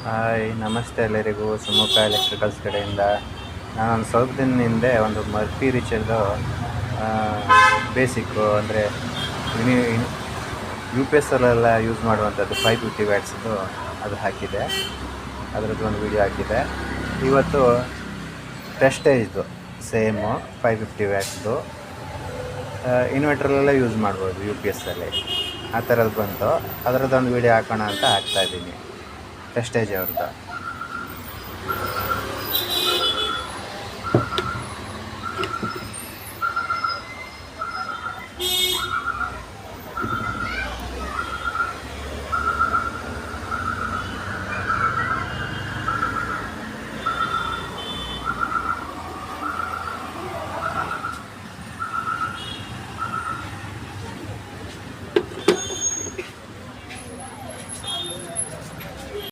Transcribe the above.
Hi, ನಮಸ್ತೆ ಎಲ್ಲರಿಗೂ. Sumukha electricals ಕಡೆಯಿಂದ ನಾನೊಂದು ಸ್ವಲ್ಪ ದಿನ ಹಿಂದೆ ಒಂದು ಮರ್ಫಿ ರಿಚರ್ದು ಬೇಸಿಕ್ಕು ಅಂದರೆ ಯು ಪಿ ಎಸ್ ಅಲ್ಲೆಲ್ಲ ಯೂಸ್ ಮಾಡುವಂಥದ್ದು 550 ವ್ಯಾಟ್ಸ್ದು ಅದು ಹಾಕಿದೆ. ಅದರದ್ದು ಒಂದು ವಿಡಿಯೋ ಹಾಕಿದೆ. ಇವತ್ತು ಪ್ರೆಸ್ಟೇಜ್ದು ಸೇಮು 550 ವ್ಯಾಟ್ಸ್ದು ಇನ್ವರ್ಟ್ರಲ್ಲೆಲ್ಲ ಯೂಸ್ ಮಾಡ್ಬೋದು ಯು ಪಿ ಎಸ್ಸಲ್ಲಿ. ಆ ಥರದ್ದು ಬಂತು. ಅದರದ್ದೊಂದು ವಿಡಿಯೋ ಹಾಕೋಣ ಅಂತ ಹಾಕ್ತಾಯಿದ್ದೀನಿ. ಪ್ರೆಸ್ಟೇಜ್ ಅವ್ರದ್ದು.